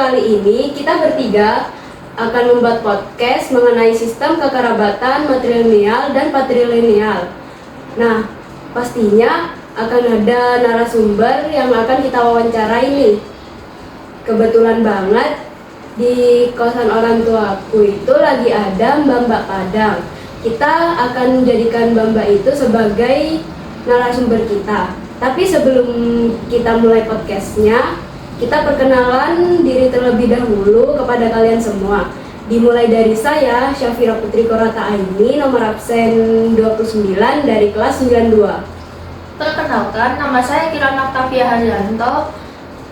kali ini kita bertiga akan membuat podcast mengenai sistem kekerabatan matrilineal dan patrilineal. Nah, pastinya akan ada narasumber yang akan kita wawancarai nih. Kebetulan banget di kosan orang tuaku itu lagi ada Mbak Padang. Kita akan menjadikan Mbak itu sebagai narasumber kita. Tapi sebelum kita mulai podcastnya, kita perkenalan diri terlebih dahulu kepada kalian semua. Dimulai dari saya, Syafira Putri Korata Aini, nomor absen 29 dari kelas 92. Perkenalkan, nama saya Kirana Octavia Haryanto,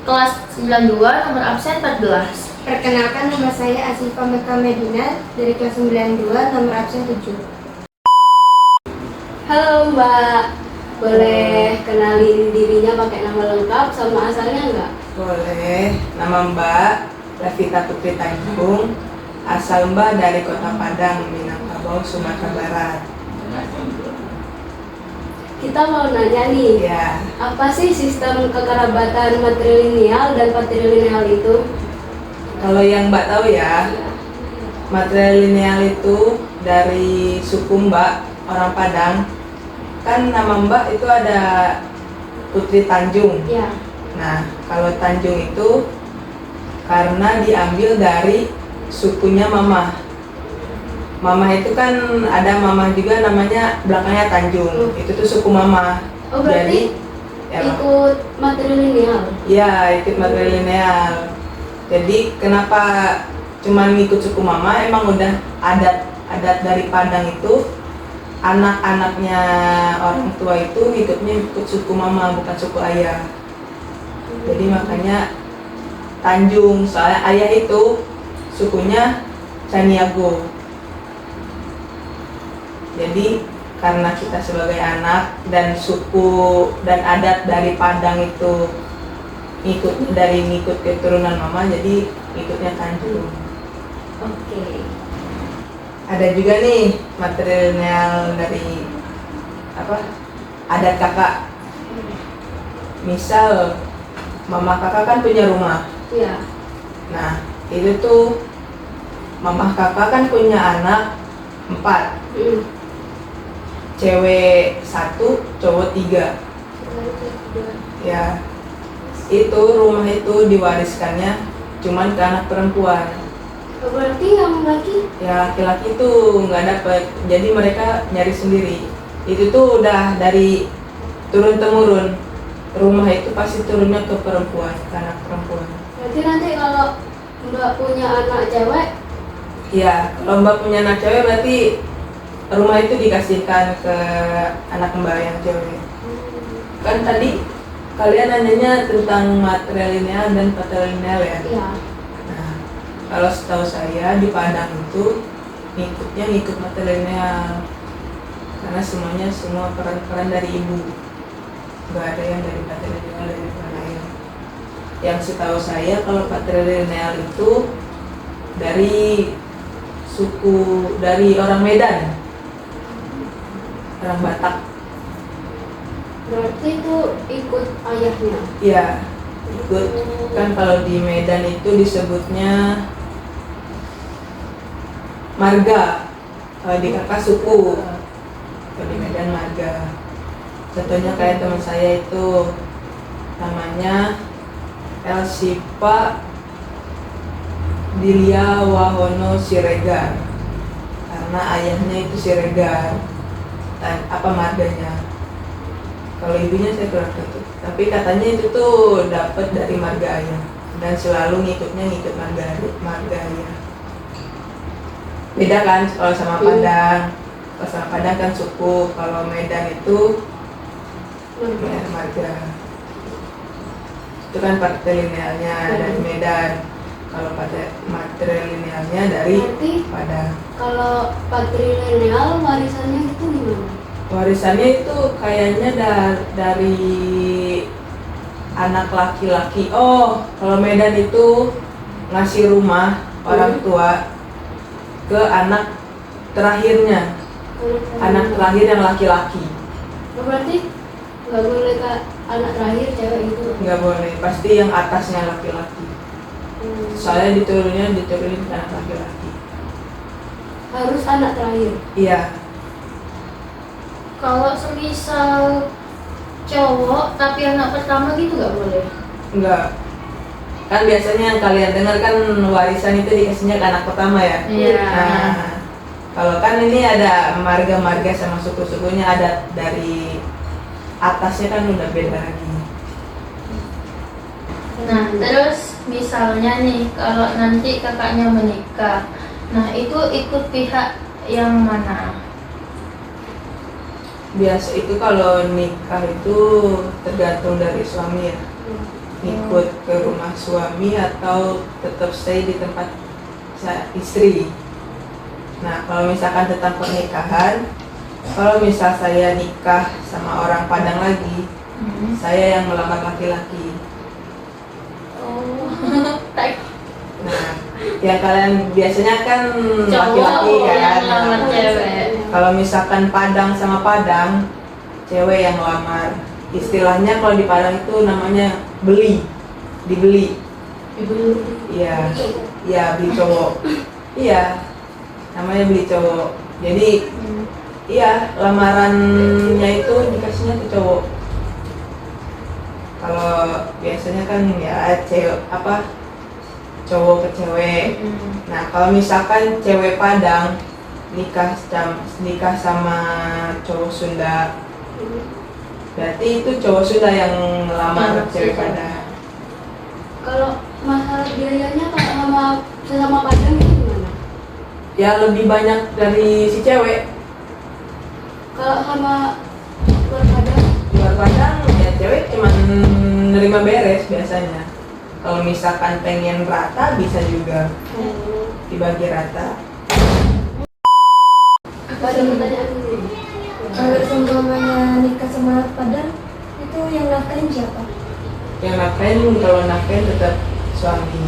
kelas 92, nomor absen 14. Perkenalkan, nama saya Asifah Meka Medina dari kelas 92, nomor absen 7. Halo Mbak, boleh kenalin dirinya pakai nama lengkap sama asalnya nggak? Boleh, nama Mbak Levita Putri Tanjung, asal Mbak dari Kota Padang, Minangkabau, Sumatera Barat. Kita mau nanya nih, Ya, apa sih sistem kekerabatan matrilineal dan patrilineal itu? kalau yang Mbak tahu ya, matrilineal itu dari suku Mbak, orang Padang. Kan nama Mbak itu ada Putri Tanjung. Ya. Nah, kalau Tanjung itu karena diambil dari sukunya Mamah. Mamah itu kan ada Mamah juga namanya belakangnya Tanjung. Itu tuh suku Mamah. Oh berarti ya, ikut matrilineal? ya ikut matrilineal. Jadi kenapa cuma ngikut suku Mama, emang udah adat dari Padang itu anak-anaknya orang tua itu ikut suku Mama, bukan suku ayah. Jadi makanya Tanjung, soalnya ayah itu sukunya Caniago. Jadi karena kita sebagai anak dan suku dan adat dari Padang itu ngikut keturunan Mama, jadi ikutnya Tanjung. Oke. Ada juga nih matrilineal dari adat kakak. Misal Mama kakak kan punya rumah. Iya. Nah, itu tuh Mama kakak kan punya anak 4. Cewek 1, cowok 3. Ya, itu rumah itu diwariskannya cuman ke anak perempuan. Berarti yang laki? Ya, laki-laki itu nggak dapet, jadi mereka nyari sendiri. Itu tuh udah dari turun temurun, rumah itu pasti turunnya ke perempuan, ke anak perempuan. Berarti nanti kalau Mbak punya anak cewek? Ya, kalau Mbak punya anak cewek berarti rumah itu dikasihkan ke anak Mbak yang cewek. Kan tadi kalian nanyanya tentang matrilineal dan patrilineal ya? Iya. Nah, kalau setahu saya di Padang itu ngikut matrilineal, karena semua peran dari ibu, nggak ada yang dari patrilineal dari peran ayah. Yang setahu saya kalau patrilineal itu dari orang Medan, orang Batak. Berarti itu ikut ayahnya? Iya, ikut. Kan kalau di Medan itu disebutnya marga, kalau di kakak suku. Kalau di Medan marga. Contohnya kayak teman saya itu namanya Elsipa Dilia Wahono Siregar, karena ayahnya itu Siregar. Marganya. Kalau ibunya saya kurang tahu, tapi katanya itu tuh dapat dari marga ayah dan selalu ngikut marga ayah. Beda kan kalau sama Padang. Kalau sama Padang kan suku, kalau Medan itu ya, marga. Itu kan patrilinealnya dari Medan. Kalau matrilinealnya dari Berarti Padang. kalau patrilineal warisannya itu gimana? Warisannya itu kayaknya dari anak laki-laki. Oh, kalau Medan itu ngasih rumah orang tua ke anak terakhirnya, anak terakhir yang laki-laki. Berarti nggak boleh ke anak terakhir cewek itu? Nggak boleh, pasti yang atasnya laki-laki. Soalnya diturunin ke anak laki-laki. Harus anak terakhir. Iya. Kalau semisal cowok tapi anak pertama gitu nggak boleh. Enggak. Kan biasanya yang kalian dengar kan warisan itu dikasihnya ke anak pertama ya. Iya. Nah, kalau kan ini ada marga-marga sama suku-sukunya, ada dari atasnya kan udah beda lagi. Nah, terus misalnya nih kalau nanti kakaknya menikah, nah itu ikut pihak yang mana? Biasa itu kalau nikah itu tergantung dari suami ya. Ikut ke rumah suami atau tetap stay di tempat istri. Nah, kalau misalkan tentang pernikahan, kalau misal saya nikah sama orang Padang lagi, saya yang melamar laki-laki. Oh, Nah, yang kalian biasanya kan laki-laki cowok kan. yang lamar cewek. Kalau misalkan Padang sama Padang, cewek yang melamar. Istilahnya kalau di Padang itu namanya dibeli. Iya, iya beli cowok. Iya, namanya beli cowok. Jadi, iya lamarannya itu dikasihnya ke cowok. Kalau biasanya kan ya cowok ke cewek. Nah, kalau misalkan cewek Padang nikah sama cowok Sunda, berarti itu cowok Sunda yang melamar cewek Padang. Kalau masalah biayanya kalau sama Padang itu gimana? Ya lebih banyak dari si cewek. Kalau sama luar Padang? Luar Padang ya cewek cuman nerima beres biasanya. Kalau misalkan pengen rata bisa juga dibagi rata. Ada pertanyaan ini? Kalau seumpamanya nikah sama Padang, itu yang nafkahin siapa? Yang nafkahin, kalau nafkahin tetap suami.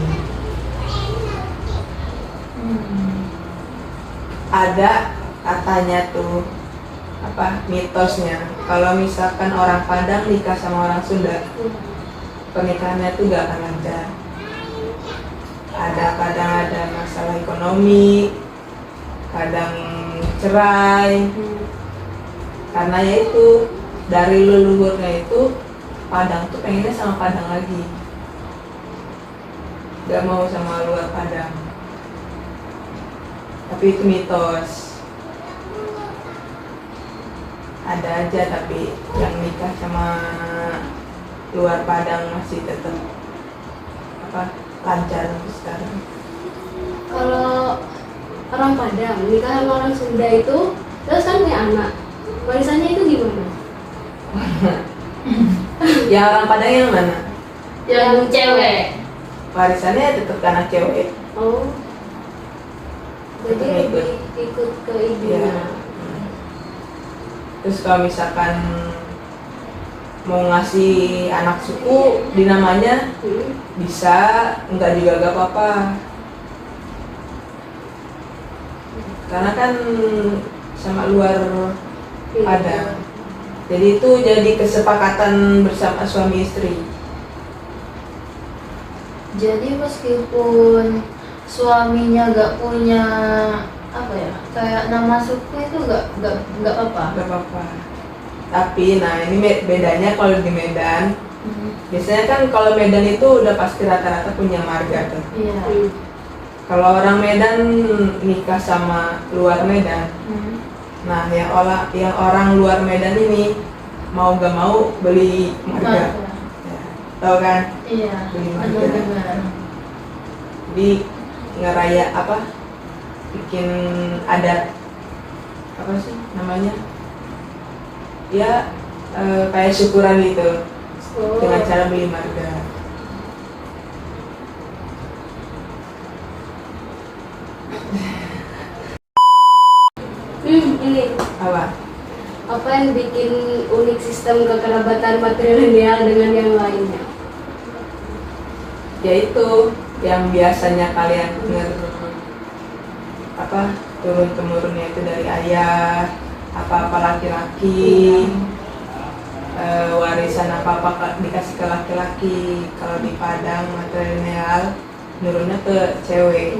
Ada katanya tuh mitosnya, kalau misalkan orang Padang nikah sama orang Sunda, pernikahannya tuh gak akan lancar. Kadang ada masalah ekonomi, kadang cerai, karena ya itu dari leluhurnya itu Padang tuh pengennya sama Padang lagi, gak mau sama luar Padang. Tapi itu mitos. Ada aja tapi yang nikah sama luar Padang masih tetap lancar sampai sekarang. Kalau orang Padang nikah sama orang Sunda itu terus kan punya anak, warisannya itu gimana? Ya orang Padang yang mana? Yang cewek. Warisannya tetap ke anak cewek. Oh, jadi Tetap lebih ikut ke ibunya. Iya. Terus kalau misalkan mau ngasih anak suku dinamanya bisa, enggak juga gak apa-apa. Karena kan sama luar Padang. Jadi itu jadi kesepakatan bersama suami istri. Jadi meskipun suaminya gak punya kayak nama suku itu gak apa-apa. Gak apa-apa. Tapi nah ini bedanya kalau di Medan. Biasanya kan kalau Medan itu udah pasti rata-rata punya marga tuh. Iya. Kalau orang Medan nikah sama luar Medan, nah yang orang luar Medan ini mau gak mau beli marga. Ya, tahu kan? Iya. Beli Ada marga. dengar. Jadi ngeraya bikin adat apa sih namanya? Ya kayak syukuran gitu dengan cara beli marga. Ini apa yang bikin unik sistem kekerabatan matrilineal dengan yang lainnya? Yaitu yang biasanya kalian dengar turun temurunnya itu dari ayah, apa laki-laki, warisan apa dikasih ke laki-laki. Kalau di Padang matrilineal nurunnya ke cewek.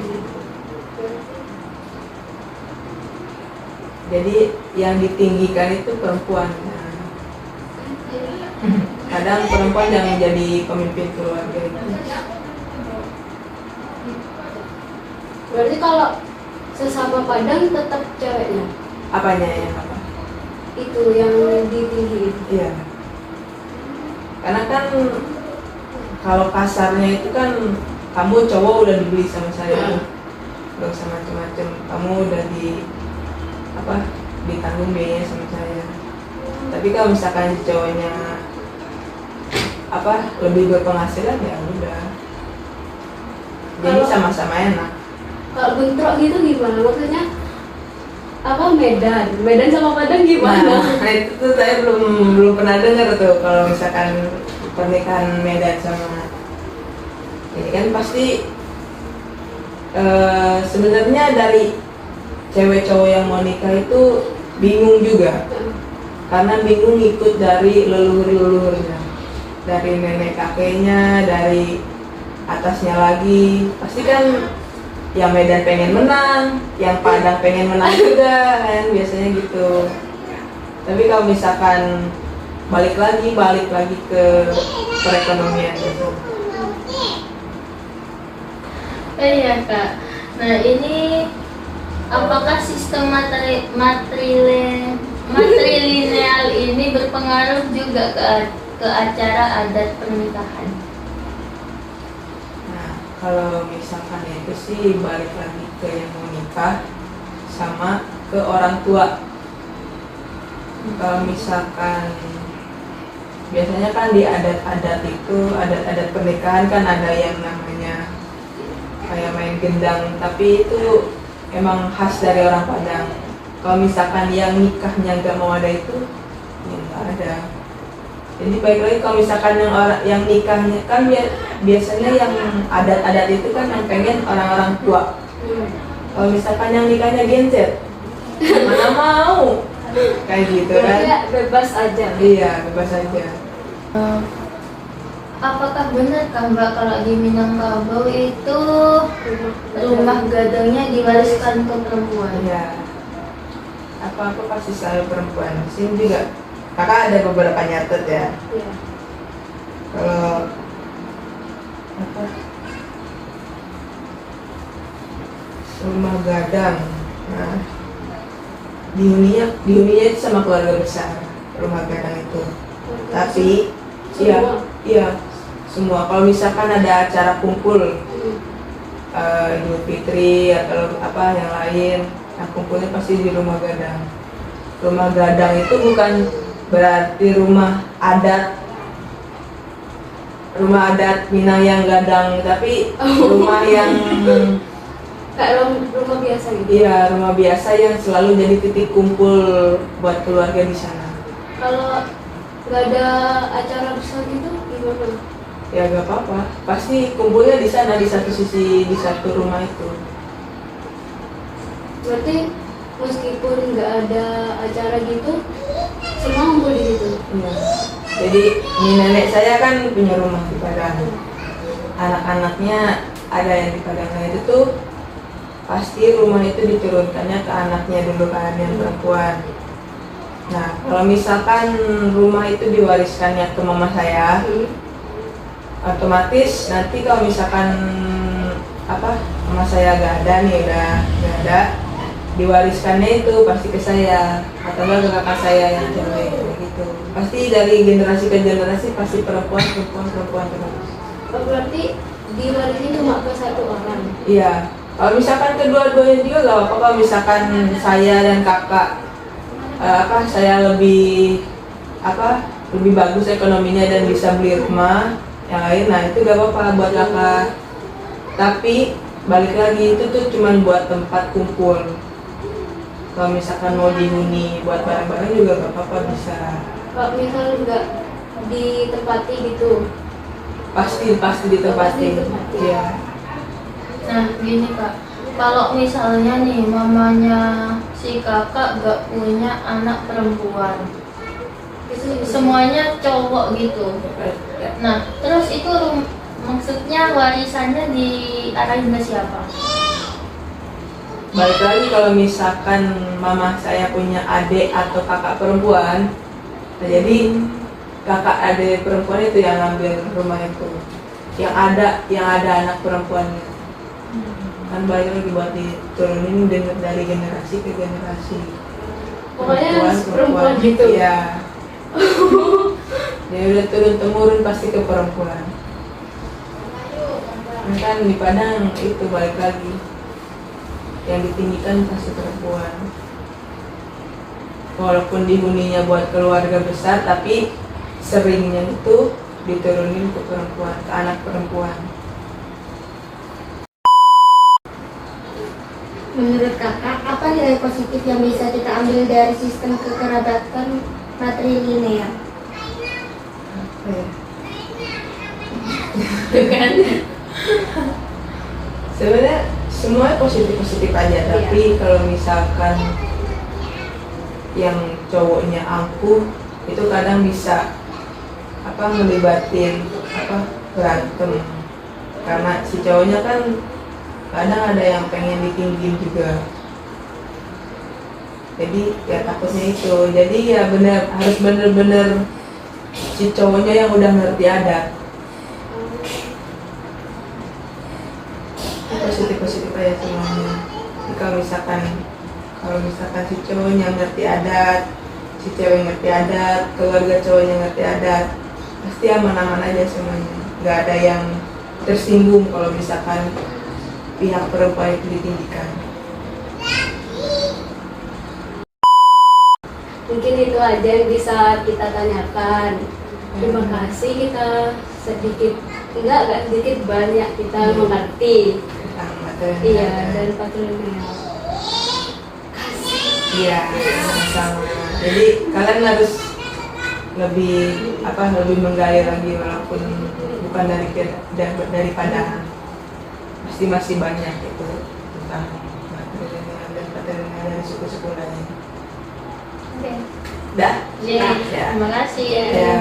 Jadi yang ditinggikan itu perempuan. Nah, kadang perempuan yang jadi pemimpin keluarga itu. Berarti kalau sesama Padang tetap ceweknya. Apanya yang apa? Itu yang ditinggiin. Iya. Karena kan kalau kasarnya itu kan kamu cowok udah dibeli sama saya, gak usah macem-macem. Kamu udah ditanggung biayanya sama saya. Tapi kalau misalkan cowoknya lebih berpenghasilan ya udah. Jadi sama-sama enak. Kalau bentrok gitu gimana? Maksudnya Medan sama Padang gimana? Nah itu tuh saya belum pernah dengar tuh kalau misalkan pernikahan Medan sama ini kan pasti sebenarnya dari cewek cowok yang mau nikah itu bingung juga, karena bingung ikut dari leluhur-leluhurnya, dari nenek kakeknya, dari atasnya lagi. Pasti kan yang Medan pengen menang, yang Padang pengen menang juga kan, biasanya gitu. Tapi kalau misalkan balik lagi ke perekonomian gitu. Iya Kak. Nah ini apakah sistem matrilineal ini berpengaruh juga ke acara adat pernikahan? Nah, kalau misalkan itu sih balik lagi ke yang mau nikah sama ke orang tua. Kalau misalkan biasanya kan di adat-adat itu, adat-adat pernikahan kan ada yang namanya kayak main gendang, tapi itu emang khas dari orang Padang. Kalau misalkan yang nikahnya nggak mau ada itu, ya nggak ada. Jadi baik lagi kalau misalkan yang nikahnya kan biasanya yang adat-adat itu kan yang pengen orang-orang tua. Kalau misalkan yang nikahnya Gen Z, mana mau kayak gitu kan? Bebas aja. Iya, bebas aja. Apakah benar Kak Mbak kalau di Minangkabau itu rumah gadangnya diwariskan ke perempuan? Iya. Apa-apa pasti selalu perempuan. Sini juga. Kakak ada beberapa nyatet ya. Iya. Kalau rumah gadang, nah dihuninya itu sama keluarga besar rumah gadang itu. Tapi iya semua. Kalau misalkan ada acara kumpul Idul Fitri atau apa yang lain, nah kumpulnya pasti di rumah gadang. Rumah gadang itu bukan berarti rumah adat Minang yang gadang, tapi rumah yang kayak rumah biasa gitu. iya, rumah biasa yang selalu jadi titik kumpul buat keluarga di sana. Kalau nggak ada acara besar gitu gimana? Ya gak apa-apa, pasti kumpulnya di sana, di satu sisi, di satu rumah itu. Berarti meskipun nggak ada acara gitu, semua ngumpul di situ. Iya. Jadi ini nenek saya kan punya rumah di Padang. Anak-anaknya ada yang di Padang. Nah itu tuh pasti rumah itu diturunkannya ke anaknya dulu kan, yang perempuan. Nah kalau misalkan rumah itu diwariskannya ke mama saya, otomatis nanti kalau misalkan mama saya gak ada nih, udah gak ada, diwariskannya itu pasti ke saya atau enggak ke kakak saya yang cewek gitu. Pasti dari generasi ke generasi pasti perempuan terus. Oh, berarti diwarisin cuma ke satu orang. Iya. Kalau misalkan kedua-duanya juga gak apa-apa. Kalau misalkan saya dan kakak saya lebih bagus ekonominya dan bisa beli rumah yang lain, nah itu gak apa-apa buat kakak. Tapi balik lagi itu tuh cuman buat tempat kumpul. Kalau misalkan mau dihuni buat barang-barang juga gak apa-apa, bisa. Kalau misalnya nggak ditempati gitu, Pasti ditempati. Iya. Nah gini Kak, kalau misalnya nih mamanya si kakak gak punya anak perempuan, itu semuanya cowok gitu. Nah terus itu Maksudnya warisannya diarahin ke siapa? Balik lagi kalau misalkan mama saya punya adik atau kakak perempuan, nah jadi kakak adik perempuan itu yang ngambil rumah itu, yang ada anak perempuannya. Kan balik lagi buat diturunin dari generasi ke generasi. Pokoknya harus perempuan gitu. Iya. Dia udah turun temurun pasti ke perempuan. Kan di Padang itu balik lagi yang ditinggikan pasti perempuan. Walaupun dihuninya buat keluarga besar, tapi seringnya itu diturunin ke perempuan, ke anak perempuan. Menurut kakak, apa nilai positif yang bisa kita ambil dari sistem kekerabatan matrilineal? Apa ya? Dengan Sebenarnya semuanya positif aja, tapi kalau misalkan yang cowoknya angkuh itu kadang bisa ngelibatin berantem, karena si cowoknya kan kadang ada yang pengen ditinggiin juga, jadi ya takutnya itu. Jadi ya harus bener-bener si cowoknya yang udah ngerti adat. Positif aja semuanya. Jadi kalau misalkan si cowoknya ngerti adat, si cewek ngerti adat, keluarga cowoknya ngerti adat, pasti aman-aman aja semuanya. Nggak ada yang tersinggung kalau misalkan pihak perempuan itu ditinggikan. Mungkin itu aja yang bisa kita tanyakan. Terima kasih, kita enggak sedikit banyak kita mengerti. Tentang materi. Iya, dan patrilineal. Iya, sama. Jadi kalian harus lebih menggali lagi, walaupun bukan dari Padang. Pasti masih banyak itu tentang matrilineal dan patrilineal dari suku-suku lain. Oke. Dah? Jadi, Ya. terima kasih ya. Ya.